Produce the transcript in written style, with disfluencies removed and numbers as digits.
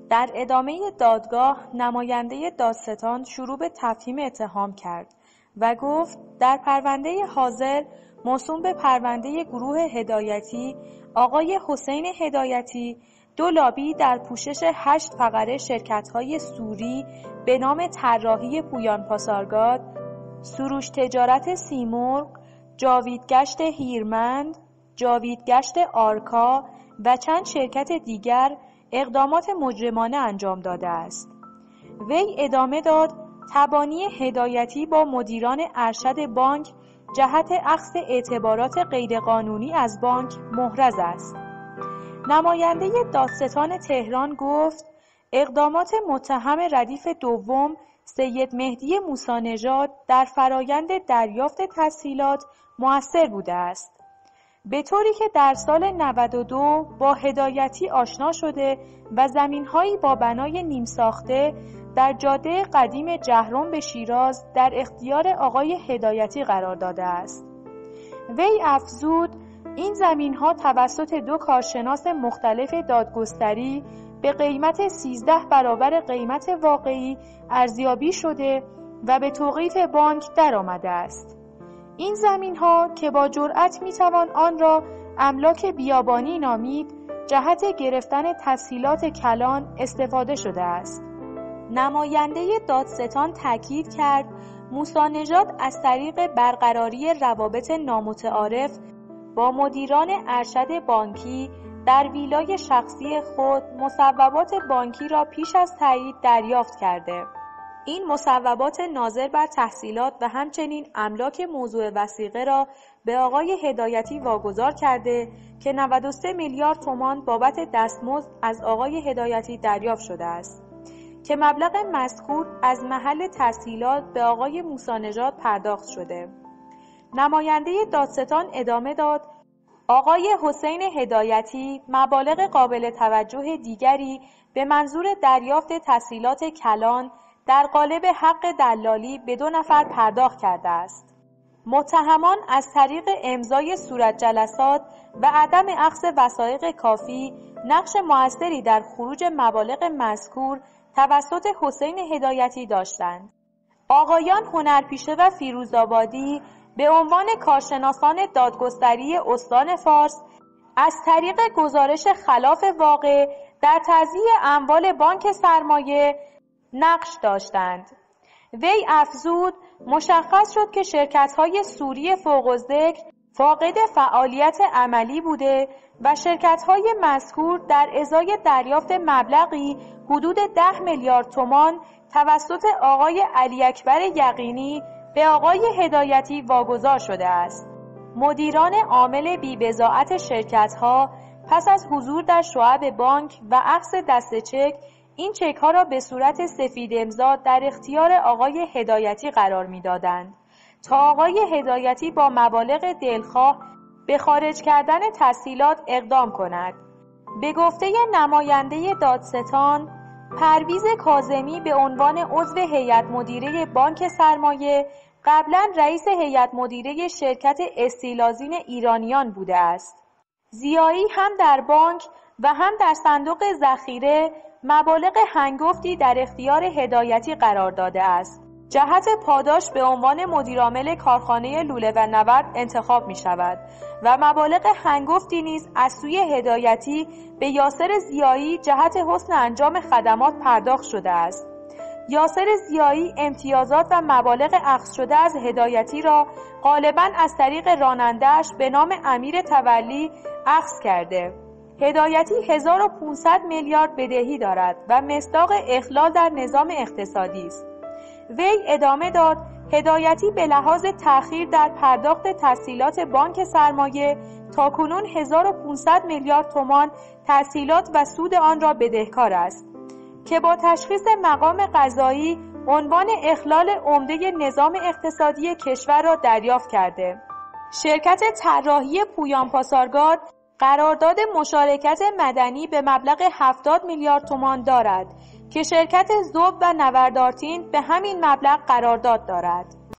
در ادامه دادگاه نماینده دادستان شروع به تفهیم اتهام کرد و گفت در پرونده حاضر موسوم به پرونده گروه هدایتی آقای حسین هدایتی 2 لابی در پوشش 8 فقره شرکت‌های سوری به نام طراحی پویان پاسارگاد، سروش تجارت سیمرغ، جاویدگشت هیرمند، جاویدگشت آرکا و چند شرکت دیگر اقدامات مجرمانه انجام داده است. وی ادامه داد تبانی هدایتی با مدیران ارشد بانک جهت اخذ اعتبارات غیرقانونی از بانک محرز است. نماینده دادستان تهران گفت اقدامات متهم ردیف دوم سید مهدی موسی‌نژاد در فرایند دریافت تسهیلات مؤثر بوده است، به طوری که در سال 92 با هدایتی آشنا شده و زمین‌هایی با بنای نیم ساخته در جاده قدیم جهرم به شیراز در اختیار آقای هدایتی قرار داده است. وی افزود این زمین‌ها توسط 2 کارشناس مختلف دادگستری به قیمت 13 برابر قیمت واقعی ارزیابی شده و به توقیف بانک درآمده است. این زمین‌ها که با جرأت می‌توان آن را املاک بیابانی نامید، جهت گرفتن تسهیلات کلان استفاده شده است. نماینده دادستان تاکید کرد موسی‌نژاد از طریق برقراری روابط نامتعارف با مدیران ارشد بانکی در ویلای شخصی خود مصوبات بانکی را پیش از تایید دریافت کرده. این مصوبات ناظر بر تحصیلات و همچنین املاک موضوع وثیقه را به آقای هدایتی واگذار کرده که 93 میلیارد تومان بابت دستمزد از آقای هدایتی دریافت شده است که مبلغ مذکور از محل تسهیلات به آقای موسی‌نژاد پرداخت شده. نماینده دادستان ادامه داد آقای حسین هدایتی مبالغ قابل توجه دیگری به منظور دریافت تسهیلات کلان در قالب حق دلالی به 2 نفر پرداخت کرده است. متهمان از طریق امضای صورت جلسات و عدم اخذ وثایق کافی نقش موثری در خروج مبالغ مذکور توسط حسین هدایتی داشتند. آقایان هنرپیشه و فیروزآبادی به عنوان کارشناسان دادگستری استان فارس از طریق گزارش خلاف واقع در تضییع اموال بانک سرمایه نقش داشتند. وی افزود مشخص شد که شرکت‌های سوری فوق‌الذکر فاقد فعالیت عملی بوده و شرکت‌های مذکور در ازای دریافت مبلغی حدود 10 میلیارد تومان توسط آقای علی اکبر یقینی به آقای هدایتی واگذار شده است. مدیران عامل بی‌بضاعت شرکت‌ها پس از حضور در شعب بانک و اخذ دست چک این چک‌ها را به صورت سفید امضا در اختیار آقای هدایتی قرار می‌دادند تا آقای هدایتی با مبالغ دلخواه به خارج کردن تسهیلات اقدام کند. به گفته نماینده دادستان، پرویز کاظمی به عنوان عضو هیئت مدیره بانک سرمایه قبلا رئیس هیئت مدیره شرکت استیلازین ایرانیان بوده است. ضیایی هم در بانک و هم در صندوق ذخیره مبالغ هنگفتی در اختیار هدایتی قرار داده است. جهت پاداش به عنوان مدیرعامل کارخانه لوله و نورد انتخاب می شود و مبالغ هنگفتی نیز از سوی هدایتی به یاسر ضیایی جهت حسن انجام خدمات پرداخت شده است. یاسر ضیایی امتیازات و مبالغ اخذ شده از هدایتی را غالباً از طریق راننده‌اش به نام امیر تولی اخذ کرده. هدایتی 1500 میلیارد بدهی دارد و مصداق اخلال در نظام اقتصادی است. وی ادامه داد هدایتی به لحاظ تأخیر در پرداخت تسهیلات بانک سرمایه تاکنون 1500 میلیارد تومان تسهیلات و سود آن را بدهکار است که با تشخیص مقام قضایی عنوان اخلال عمده نظام اقتصادی کشور را دریافت کرده. شرکت طراحی پویان پاسارگاد قرارداد مشارکت مدنی به مبلغ 70 میلیارد تومان دارد که شرکت ذوب و نوردارتین به همین مبلغ قرارداد دارد.